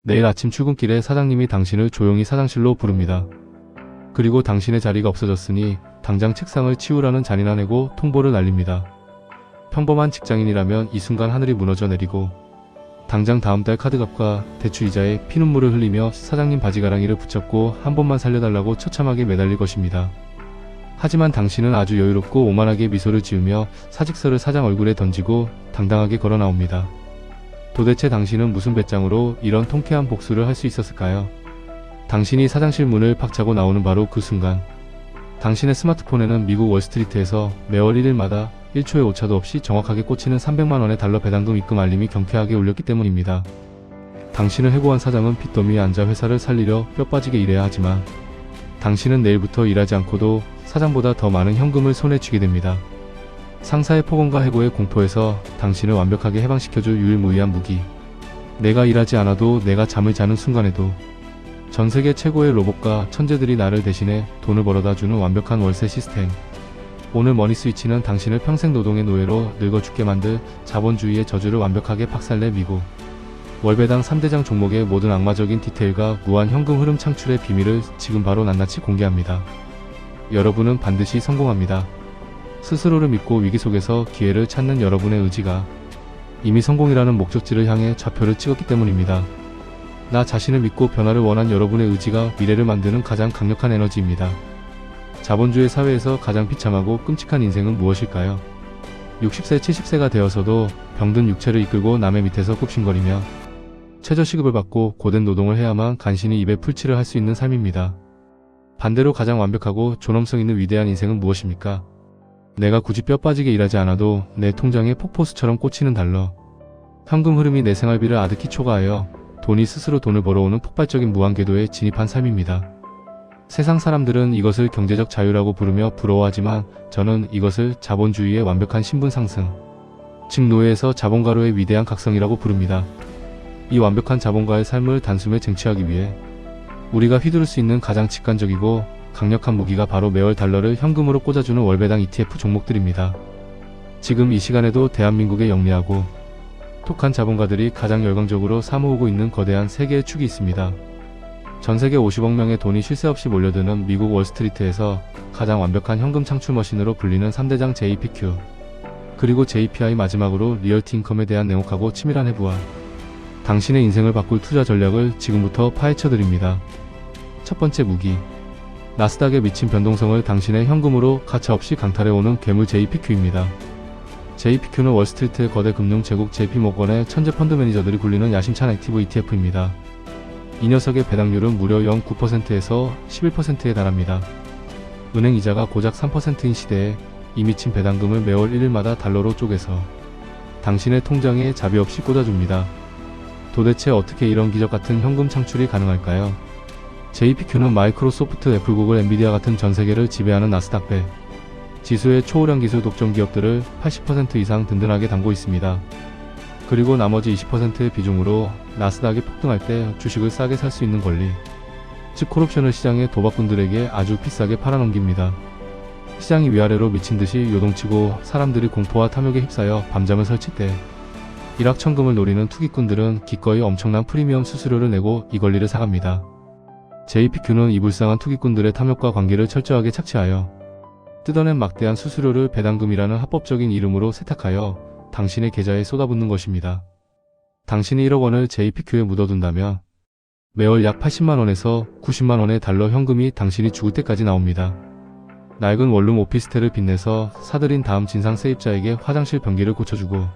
내일 아침 출근길에 사장님이 당신을 조용히 사장실로 부릅니다. 그리고 당신의 자리가 없어졌으니 당장 책상을 치우라는 잔인한 해고 통보를 날립니다. 평범한 직장인이라면 이 순간 하늘이 무너져 내리고 당장 다음 달 카드값과 대출이자에 피눈물을 흘리며 사장님 바지가랑이를 붙잡고 한 번만 살려달라고 처참하게 매달릴 것입니다. 하지만 당신은 아주 여유롭고 오만하게 미소를 지으며 사직서를 사장 얼굴에 던지고 당당하게 걸어 나옵니다. 도대체 당신은 무슨 배짱으로 이런 통쾌한 복수를 할 수 있었을까요? 당신이 사장실 문을 팍 차고 나오는 바로 그 순간, 당신의 스마트폰에는 미국 월스트리트에서 매월 1일마다 1초의 오차도 없이 정확하게 꽂히는 300만원의 달러 배당금 입금 알림이 경쾌하게 울렸기 때문입니다. 당신을 해고한 사장은 핏더미에 앉아 회사를 살리려 뼈빠지게 일해야 하지만 당신은 내일부터 일하지 않고도 사장보다 더 많은 현금을 손에 쥐게 됩니다. 상사의 폭언과 해고의 공포에서 당신을 완벽하게 해방시켜줄 유일무이한 무기. 내가 일하지 않아도 내가 잠을 자는 순간에도 전세계 최고의 로봇과 천재들이 나를 대신해 돈을 벌어다 주는 완벽한 월세 시스템. 오늘 머니스위치는 당신을 평생 노동의 노예로 늙어 죽게 만들 자본주의의 저주를 완벽하게 박살내 미국 월배당 3대장 종목의 모든 악마적인 디테일과 무한 현금 흐름 창출의 비밀을 지금 바로 낱낱이 공개합니다. 여러분은 반드시 성공합니다. 스스로를 믿고 위기 속에서 기회를 찾는 여러분의 의지가 이미 성공이라는 목적지를 향해 좌표를 찍었기 때문입니다. 나 자신을 믿고 변화를 원한 여러분의 의지가 미래를 만드는 가장 강력한 에너지입니다. 자본주의 사회에서 가장 비참하고 끔찍한 인생은 무엇일까요? 60세, 70세가 되어서도 병든 육체를 이끌고 남의 밑에서 굽신거리며 최저시급을 받고 고된 노동을 해야만 간신히 입에 풀칠을 할 수 있는 삶입니다. 반대로 가장 완벽하고 존엄성 있는 위대한 인생은 무엇입니까? 내가 굳이 뼈 빠지게 일하지 않아도 내 통장에 폭포수처럼 꽂히는 달러. 현금 흐름이 내 생활비를 아득히 초과하여 돈이 스스로 돈을 벌어오는 폭발적인 무한궤도에 진입한 삶입니다. 세상 사람들은 이것을 경제적 자유라고 부르며 부러워하지만 저는 이것을 자본주의의 완벽한 신분 상승, 즉 노예에서 자본가로의 위대한 각성이라고 부릅니다. 이 완벽한 자본가의 삶을 단숨에 쟁취하기 위해 우리가 휘두를 수 있는 가장 직관적이고 강력한 무기가 바로 매월 달러를 현금으로 꽂아주는 월배당 ETF 종목들입니다. 지금 이 시간에도 대한민국에 영리하고 독한 자본가들이 가장 열광적으로 사모으고 있는 거대한 세 개의 축이 있습니다. 전세계 50억 명의 돈이 쉴 새 없이 몰려드는 미국 월스트리트에서 가장 완벽한 현금 창출 머신으로 불리는 3대장 JPQ, 그리고 JPI, 마지막으로 리얼티 인컴에 대한 냉혹하고 치밀한 해부와 당신의 인생을 바꿀 투자 전략을 지금부터 파헤쳐드립니다. 첫 번째 무기, 나스닥의 미친 변동성을 당신의 현금으로 가차없이 강탈해오는 괴물 JPQ입니다. JPQ는 월스트리트의 거대 금융 제국 JP모건의 천재 펀드 매니저들이 굴리는 야심찬 액티브 ETF입니다. 이 녀석의 배당률은 무려 0.9%에서 11%에 달합니다. 은행 이자가 고작 3%인 시대에 이 미친 배당금을 매월 1일마다 달러로 쪼개서 당신의 통장에 자비 없이 꽂아줍니다. 도대체 어떻게 이런 기적 같은 현금 창출이 가능할까요? JPQ는 마이크로소프트, 애플, 구글, 엔비디아 같은 전세계를 지배하는 나스닥 100 지수의 초우량 기술 독점 기업들을 80% 이상 든든하게 담고 있습니다. 그리고 나머지 20%의 비중으로 나스닥이 폭등할 때 주식을 싸게 살 수 있는 권리, 즉 콜옵션을 시장의 도박꾼들에게 아주 비싸게 팔아넘깁니다. 시장이 위아래로 미친듯이 요동치고 사람들이 공포와 탐욕에 휩싸여 밤잠을 설칠 때 일확천금을 노리는 투기꾼들은 기꺼이 엄청난 프리미엄 수수료를 내고 이 권리를 사갑니다. JPQ는 이 불쌍한 투기꾼들의 탐욕과 관계를 철저하게 착취하여 뜯어낸 막대한 수수료를 배당금이라는 합법적인 이름으로 세탁하여 당신의 계좌에 쏟아붓는 것입니다. 당신이 1억 원을 JPQ에 묻어둔다면 매월 약 80만원에서 90만원의 달러 현금이 당신이 죽을 때까지 나옵니다. 낡은 원룸 오피스텔을 빚내서 사들인 다음 진상 세입자에게 화장실 변기를 고쳐주고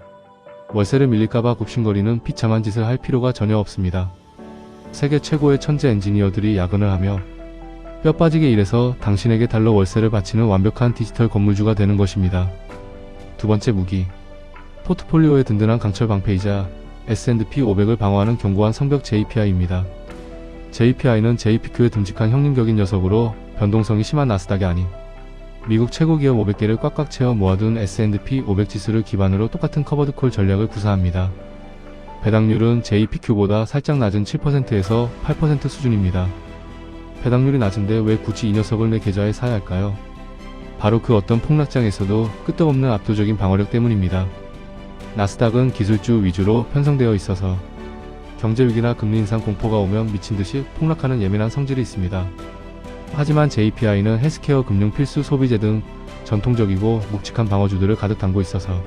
월세를 밀릴까봐 굽신거리는 비참한 짓을 할 필요가 전혀 없습니다. 세계 최고의 천재 엔지니어들이 야근을 하며 뼈 빠지게 일해서 당신에게 달러 월세를 바치는 완벽한 디지털 건물주가 되는 것입니다. 두 번째 무기, 포트폴리오의 든든한 강철 방패이자 S&P 500을 방어하는 견고한 성벽 JPI입니다. JPI는 JPQ의 듬직한 형님격인 녀석으로 변동성이 심한 나스닥이 아닌 미국 최고 기업 500개를 꽉꽉 채워 모아둔 S&P 500 지수를 기반으로 똑같은 커버드콜 전략을 구사합니다. 배당률은 JPQ보다 살짝 낮은 7%에서 8% 수준입니다. 배당률이 낮은데 왜 굳이 이 녀석을 내 계좌에 사야 할까요? 바로 그 어떤 폭락장에서도 끄떡없는 압도적인 방어력 때문입니다. 나스닥은 기술주 위주로 편성되어 있어서 경제위기나 금리 인상 공포가 오면 미친듯이 폭락하는 예민한 성질이 있습니다. 하지만 JPI는 헬스케어, 금융, 필수 소비재 등 전통적이고 묵직한 방어주들을 가득 담고 있어서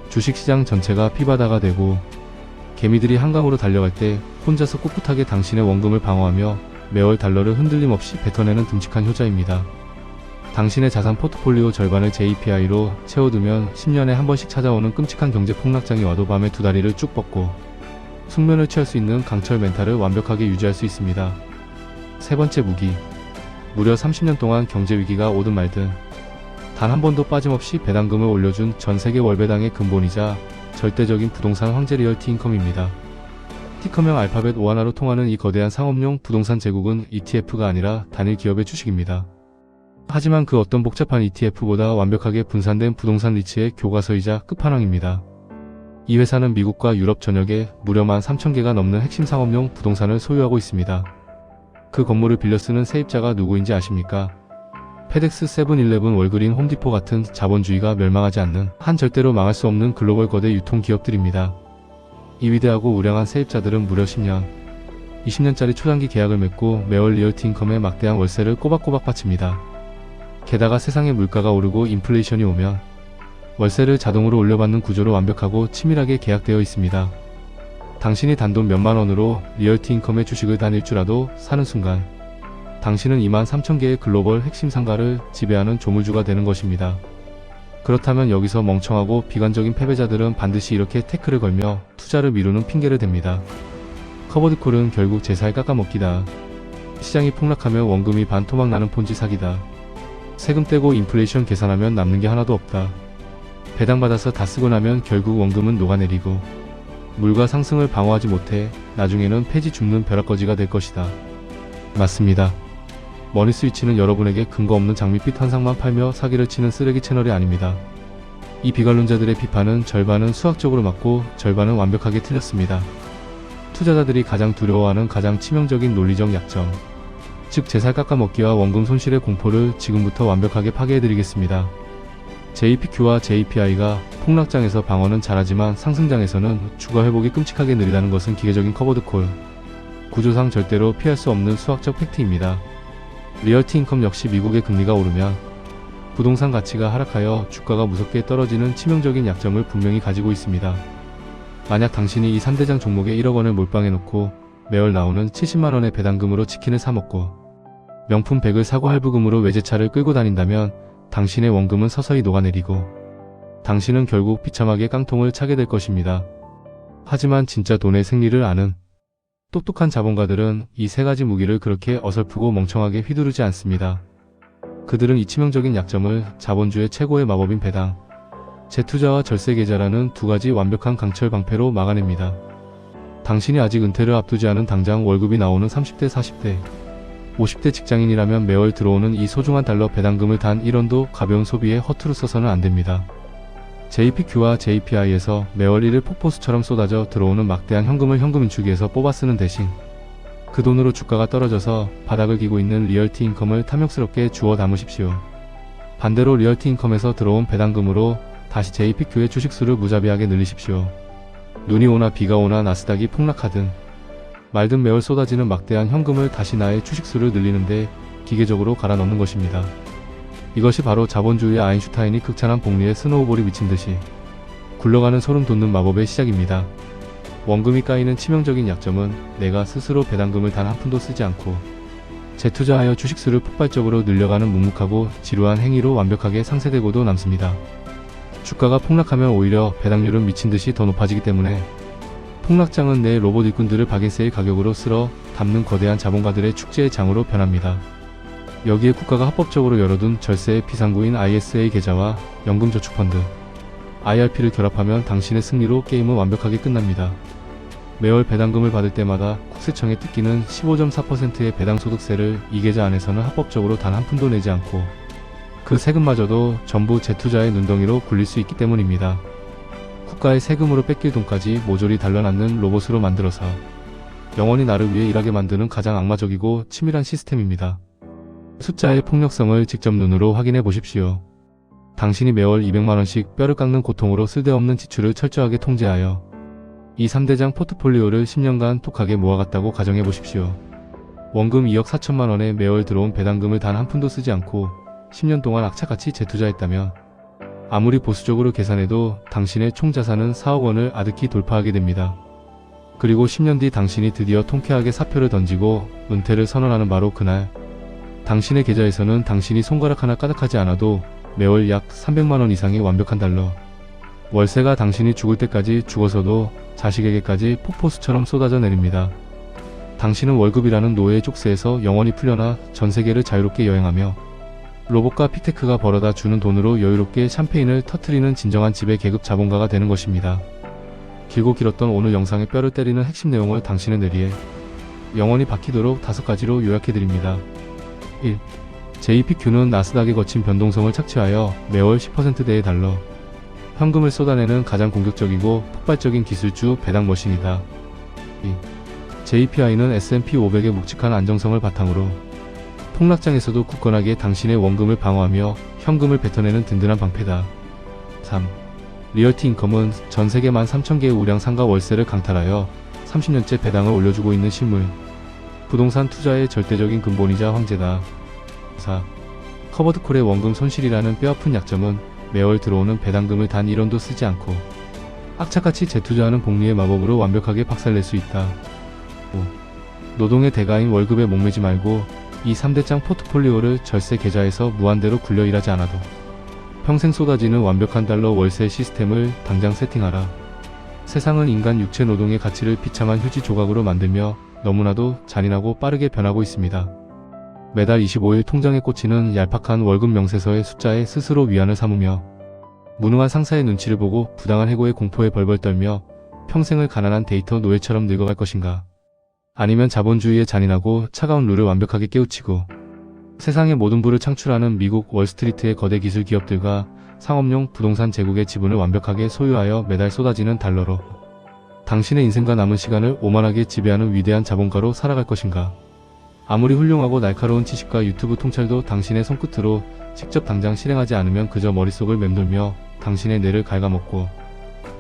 주식시장 전체가 피바다가 되고 개미들이 한강으로 달려갈 때 혼자서 꿋꿋하게 당신의 원금을 방어하며 매월 달러를 흔들림 없이 뱉어내는 듬직한 효자입니다. 당신의 자산 포트폴리오 절반을 JPI로 채워두면 10년에 한 번씩 찾아오는 끔찍한 경제 폭락장이 와도 밤에 두 다리를 쭉 뻗고 숙면을 취할 수 있는 강철 멘탈을 완벽하게 유지할 수 있습니다. 세 번째 무기. 무려 30년 동안 경제위기가 오든 말든 단 한 번도 빠짐없이 배당금을 올려준 전세계 월배당의 근본이자 절대적인 부동산 황제 리얼티 인컴입니다. 티커명 알파벳 오하나로 통하는 이 거대한 상업용 부동산 제국은 ETF가 아니라 단일 기업의 주식입니다. 하지만 그 어떤 복잡한 ETF보다 완벽하게 분산된 부동산 리츠의 교과서이자 끝판왕입니다. 이 회사는 미국과 유럽 전역에 무려 13,000개가 넘는 핵심 상업용 부동산을 소유하고 있습니다. 그 건물을 빌려 쓰는 세입자가 누구인지 아십니까? 페덱스, 세븐일레븐, 월그린, 홈디포 같은 자본주의가 멸망하지 않는 한 절대로 망할 수 없는 글로벌 거대 유통기업들입니다. 이 위대하고 우량한 세입자들은 무려 10년, 20년짜리 초장기 계약을 맺고 매월 리얼티 인컴에 막대한 월세를 꼬박꼬박 바칩니다. 게다가 세상의 물가가 오르고 인플레이션이 오면 월세를 자동으로 올려받는 구조로 완벽하고 치밀하게 계약되어 있습니다. 당신이 단돈 몇만 원으로 리얼티 인컴의 주식을 다닐줄라도 사는 순간 당신은 23,000개의 글로벌 핵심 상가를 지배하는 조물주가 되는 것입니다. 그렇다면 여기서 멍청하고 비관적인 패배자들은 반드시 이렇게 태클을 걸며 투자를 미루는 핑계를 댑니다. 커버드콜은 결국 제살 깎아먹기다. 시장이 폭락하면 원금이 반토막 나는 폰지 사기다. 세금 떼고 인플레이션 계산하면 남는 게 하나도 없다. 배당받아서 다 쓰고 나면 결국 원금은 녹아내리고 물가 상승을 방어하지 못해 나중에는 폐지 줍는 벼락거지가 될 것이다. 맞습니다. 머니스위치는 여러분에게 근거 없는 장밋빛 환상만 팔며 사기를 치는 쓰레기 채널이 아닙니다. 이 비관론자들의 비판은 절반은 수학적으로 맞고 절반은 완벽하게 틀렸습니다. 투자자들이 가장 두려워하는 가장 치명적인 논리적 약점, 즉 제살 깎아먹기와 원금 손실의 공포를 지금부터 완벽하게 파괴해드리겠습니다. JPQ와 JPI가 폭락장에서 방어는 잘하지만 상승장에서는 주가 회복이 끔찍하게 느리다는 것은 기계적인 커버드콜, 구조상 절대로 피할 수 없는 수학적 팩트입니다. 리얼티 인컴 역시 미국의 금리가 오르면 부동산 가치가 하락하여 주가가 무섭게 떨어지는 치명적인 약점을 분명히 가지고 있습니다. 만약 당신이 이 3대장 종목에 1억 원을 몰빵해놓고 매월 나오는 70만 원의 배당금으로 치킨을 사먹고 명품 백을 사고 할부금으로 외제차를 끌고 다닌다면 당신의 원금은 서서히 녹아내리고 당신은 결국 비참하게 깡통을 차게 될 것입니다. 하지만 진짜 돈의 생리를 아는 똑똑한 자본가들은 이 세 가지 무기를 그렇게 어설프고 멍청하게 휘두르지 않습니다. 그들은 이 치명적인 약점을 자본주의 최고의 마법인 배당, 재투자와 절세 계좌라는 두 가지 완벽한 강철 방패로 막아냅니다. 당신이 아직 은퇴를 앞두지 않은 당장 월급이 나오는 30대, 40대, 50대 직장인이라면 매월 들어오는 이 소중한 달러 배당금을 단 1원도 가벼운 소비에 허투루 써서는 안됩니다. JPQ와 JPI에서 매월 1일 폭포수처럼 쏟아져 들어오는 막대한 현금을 현금인출기에서 뽑아 쓰는 대신 그 돈으로 주가가 떨어져서 바닥을 기고 있는 리얼티 인컴을 탐욕스럽게 주워 담으십시오. 반대로 리얼티 인컴에서 들어온 배당금으로 다시 JPQ의 주식수를 무자비하게 늘리십시오. 눈이 오나 비가 오나 나스닥이 폭락하든 말든 매월 쏟아지는 막대한 현금을 다시 나의 주식수를 늘리는데 기계적으로 갈아 넣는 것입니다. 이것이 바로 자본주의의 아인슈타인이 극찬한 복리의 스노우볼이 미친듯이 굴러가는 소름 돋는 마법의 시작입니다. 원금이 까이는 치명적인 약점은 내가 스스로 배당금을 단 한 푼도 쓰지 않고 재투자하여 주식수를 폭발적으로 늘려가는 묵묵하고 지루한 행위로 완벽하게 상쇄되고도 남습니다. 주가가 폭락하면 오히려 배당률은 미친듯이 더 높아지기 때문에 폭락장은 내 로봇 일꾼들을 바겐세일 가격으로 쓸어 담는 거대한 자본가들의 축제의 장으로 변합니다. 여기에 국가가 합법적으로 열어둔 절세의 피상구인 ISA 계좌와 연금저축펀드, IRP를 결합하면 당신의 승리로 게임은 완벽하게 끝납니다. 매월 배당금을 받을 때마다 국세청에 뜯기는 15.4%의 배당소득세를 이 계좌 안에서는 합법적으로 단 한 푼도 내지 않고 그 세금마저도 전부 재투자의 눈덩이로 굴릴 수 있기 때문입니다. 국가의 세금으로 뺏길 돈까지 모조리 달러납는 로봇으로 만들어서 영원히 나를 위해 일하게 만드는 가장 악마적이고 치밀한 시스템입니다. 숫자의 폭력성을 직접 눈으로 확인해 보십시오. 당신이 매월 200만원씩 뼈를 깎는 고통으로 쓸데없는 지출을 철저하게 통제하여 이 3대장 포트폴리오를 10년간 톡하게 모아갔다고 가정해 보십시오. 원금 2억 4천만 원에 매월 들어온 배당금을 단 한 푼도 쓰지 않고 10년 동안 악착같이 재투자했다면 아무리 보수적으로 계산해도 당신의 총 자산은 4억 원을 아득히 돌파하게 됩니다. 그리고 10년 뒤 당신이 드디어 통쾌하게 사표를 던지고 은퇴를 선언하는 바로 그날, 당신의 계좌에서는 당신이 손가락 하나 까딱하지 않아도 매월 약 300만 원 이상의 완벽한 달러, 월세가 당신이 죽을 때까지 죽어서도 자식에게까지 폭포수처럼 쏟아져 내립니다. 당신은 월급이라는 노예의 족쇄에서 영원히 풀려나 전 세계를 자유롭게 여행하며 로봇과 픽테크가 벌어다 주는 돈으로 여유롭게 샴페인을 터트리는 진정한 지배 계급 자본가가 되는 것입니다. 길고 길었던 오늘 영상의 뼈를 때리는 핵심 내용을 당신의 뇌리에 영원히 박히도록 5가지로 요약해드립니다. 1. JPQ는 나스닥의 거친 변동성을 착취하여 매월 10%대의 달러, 현금을 쏟아내는 가장 공격적이고 폭발적인 기술주 배당 머신이다. 2. JPI는 S&P 500의 묵직한 안정성을 바탕으로 폭락장에서도 굳건하게 당신의 원금을 방어하며 현금을 뱉어내는 든든한 방패다. 3. 리얼티 인컴은 전 세계 13,000개의 우량 상가 월세를 강탈하여 30년째 배당을 올려주고 있는 실물, 부동산 투자의 절대적인 근본이자 황제다. 4. 커버드콜의 원금 손실이라는 뼈아픈 약점은 매월 들어오는 배당금을 단 1원도 쓰지 않고 악착같이 재투자하는 복리의 마법으로 완벽하게 박살낼 수 있다. 5. 노동의 대가인 월급에 목매지 말고 이 3대장 포트폴리오를 절세 계좌에서 무한대로 굴려 일하지 않아도 평생 쏟아지는 완벽한 달러 월세 시스템을 당장 세팅하라. 세상은 인간 육체 노동의 가치를 비참한 휴지 조각으로 만들며 너무나도 잔인하고 빠르게 변하고 있습니다. 매달 25일 통장에 꽂히는 얄팍한 월급 명세서의 숫자에 스스로 위안을 삼으며 무능한 상사의 눈치를 보고 부당한 해고의 공포에 벌벌 떨며 평생을 가난한 데이터 노예처럼 늙어갈 것인가? 아니면 자본주의의 잔인하고 차가운 룰을 완벽하게 깨우치고 세상의 모든 부를 창출하는 미국 월스트리트의 거대 기술 기업들과 상업용 부동산 제국의 지분을 완벽하게 소유하여 매달 쏟아지는 달러로 당신의 인생과 남은 시간을 오만하게 지배하는 위대한 자본가로 살아갈 것인가? 아무리 훌륭하고 날카로운 지식과 유튜브 통찰도 당신의 손끝으로 직접 당장 실행하지 않으면 그저 머릿속을 맴돌며 당신의 뇌를 갉아먹고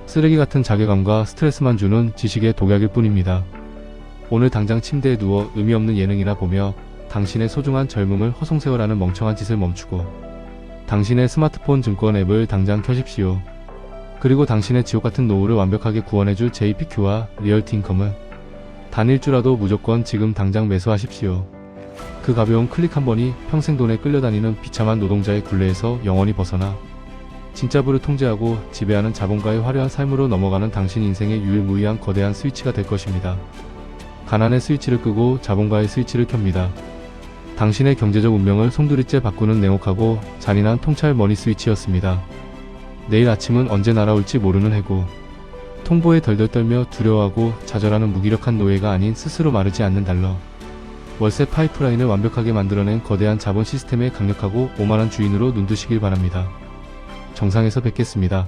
쓰레기 같은 자괴감과 스트레스만 주는 지식의 독약일 뿐입니다. 오늘 당장 침대에 누워 의미 없는 예능이나 보며 당신의 소중한 젊음을 허송세월하는 멍청한 짓을 멈추고 당신의 스마트폰 증권 앱을 당장 켜십시오. 그리고 당신의 지옥같은 노후를 완벽하게 구원해줄 JPQ와 리얼티 인컴을 단 1주라도 무조건 지금 당장 매수하십시오. 그 가벼운 클릭 한 번이 평생 돈에 끌려다니는 비참한 노동자의 굴레에서 영원히 벗어나 진짜 부를 통제하고 지배하는 자본가의 화려한 삶으로 넘어가는 당신 인생의 유일무이한 거대한 스위치가 될 것입니다. 가난의 스위치를 끄고 자본가의 스위치를 켭니다. 당신의 경제적 운명을 송두리째 바꾸는 냉혹하고 잔인한 통찰 머니 스위치였습니다. 내일 아침은 언제 날아올지 모르는 해고, 통보에 덜덜 떨며 두려워하고 좌절하는 무기력한 노예가 아닌 스스로 마르지 않는 달러, 월세 파이프라인을 완벽하게 만들어낸 거대한 자본 시스템의 강력하고 오만한 주인으로 눈뜨시길 바랍니다. 정상에서 뵙겠습니다.